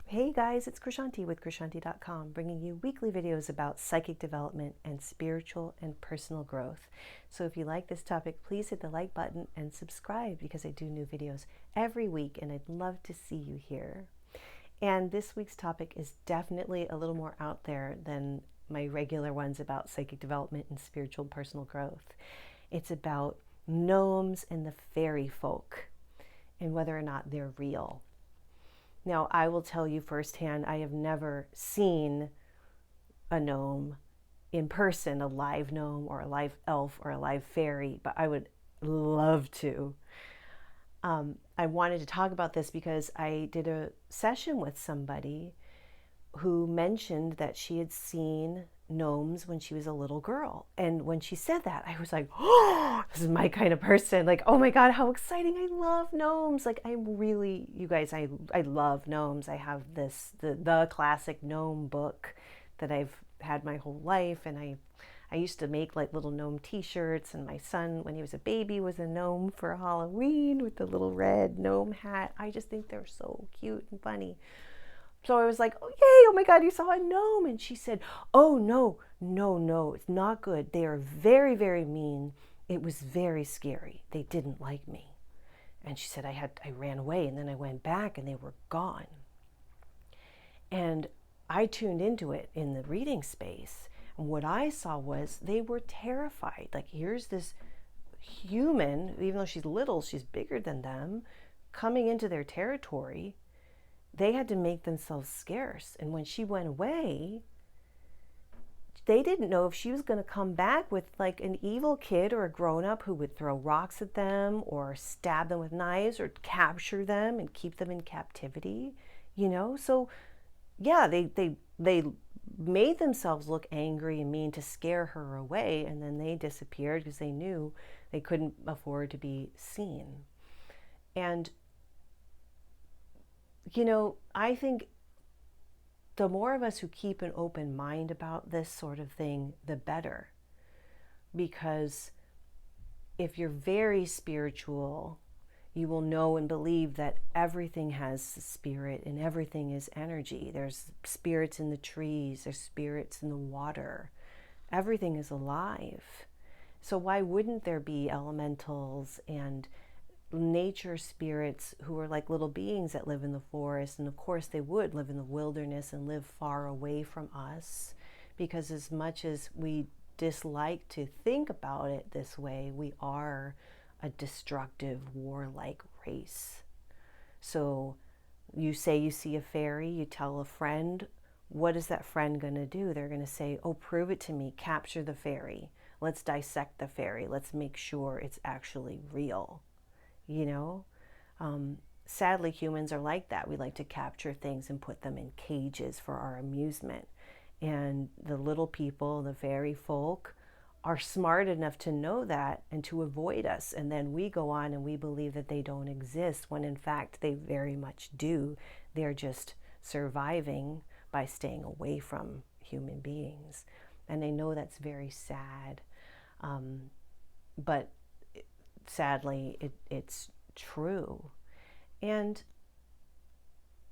Hey guys, it's Krishanti with Krishanti.com, bringing you weekly videos about psychic development and spiritual and personal growth. So if you like this topic, please hit the like button and subscribe because I do new videos every week and I'd love to see you here. And this week's topic is definitely a little more out there than my regular ones about psychic development and spiritual and personal growth. It's about gnomes and the fairy folk and whether or not they're real. Now, I will tell you firsthand, I have never seen a gnome in person, a live gnome or a live elf or a live fairy, but I would love to. I wanted to talk about this because I did a session with somebody who mentioned that she had seen gnomes when she was a little girl. And when she said that, I was like, oh, this is my kind of person. Like, oh my God, how exciting. I love gnomes. Like, I'm really, you guys, I love gnomes. I have the classic gnome book that I've had my whole life. And I used to make like little gnome t-shirts, and my son, when he was a baby, was a gnome for Halloween with the little red gnome hat. I just think they're so cute and funny. So I was like, oh, yay, oh my God, you saw a gnome. And she said, oh, no, it's not good. They are very, very mean. It was very scary. They didn't like me. And she said, I ran away, and then I went back and they were gone. And I tuned into it in the reading space. And what I saw was they were terrified. Like, here's this human, even though she's little, she's bigger than them, coming into their territory. They had to make themselves scarce. And when she went away, they didn't know if she was going to come back with like an evil kid or a grown-up who would throw rocks at them or stab them with knives or capture them and keep them in captivity, you know? So yeah, they made themselves look angry and mean to scare her away, and then they disappeared because they knew they couldn't afford to be seen. And you know, I think the more of us who keep an open mind about this sort of thing, the better. Because if you're very spiritual, you will know and believe that everything has spirit and everything is energy. There's spirits in the trees, there's spirits in the water. Everything is alive. So why wouldn't there be elementals and nature spirits who are like little beings that live in the forest? And of course they would live in the wilderness and live far away from us, because as much as we dislike to think about it this way, we are a destructive, warlike race. So you say you see a fairy, you tell a friend, what is that friend going to do? They're going to say, oh, prove it to me, capture the fairy, let's dissect the fairy, let's make sure it's actually real. You know, sadly, humans are like that. We like to capture things and put them in cages for our amusement. And the little people, the fairy folk, are smart enough to know that and to avoid us. And then we go on and we believe that they don't exist, when in fact they very much do. They're just surviving by staying away from human beings. And I know that's very sad. But sadly, it's true. And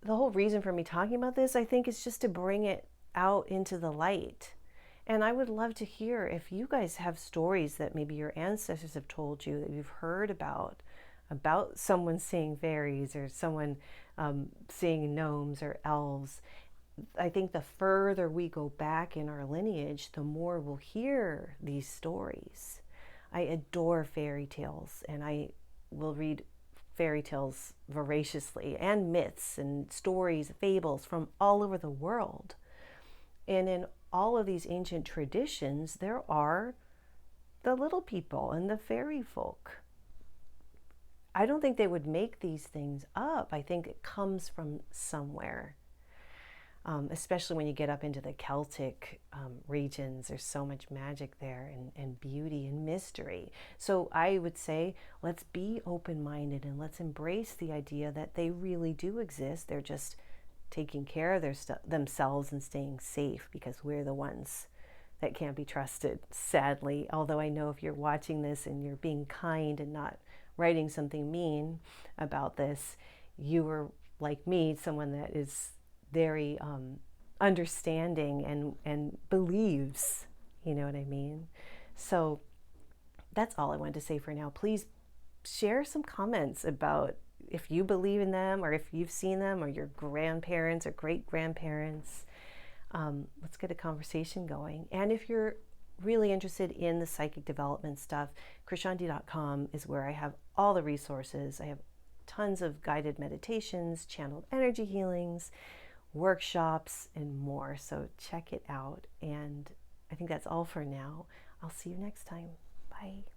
the whole reason for me talking about this, I think, is just to bring it out into the light. And I would love to hear if you guys have stories that maybe your ancestors have told you, that you've heard about someone seeing fairies or someone seeing gnomes or elves. I think the further we go back in our lineage, the more we'll hear these stories. I adore fairy tales, and I will read fairy tales voraciously, and myths and stories, fables from all over the world. And in all of these ancient traditions, there are the little people and the fairy folk. I don't think they would make these things up. I think it comes from somewhere. Especially when you get up into the Celtic regions, there's so much magic there, and beauty and mystery. So I would say, let's be open-minded and let's embrace the idea that they really do exist. They're just taking care of themselves and staying safe, because we're the ones that can't be trusted, sadly. Although I know if you're watching this and you're being kind and not writing something mean about this, you are, like me, someone that is very understanding and believes, you know what I mean? So that's all I wanted to say for now. Please share some comments about if you believe in them, or if you've seen them, or your grandparents or great-grandparents. Let's get a conversation going. And if you're really interested in the psychic development stuff, krishanti.com is where I have all the resources. I have tons of guided meditations, channeled energy healings, workshops, and more. So check it out. And I think that's all for now. I'll see you next time. Bye.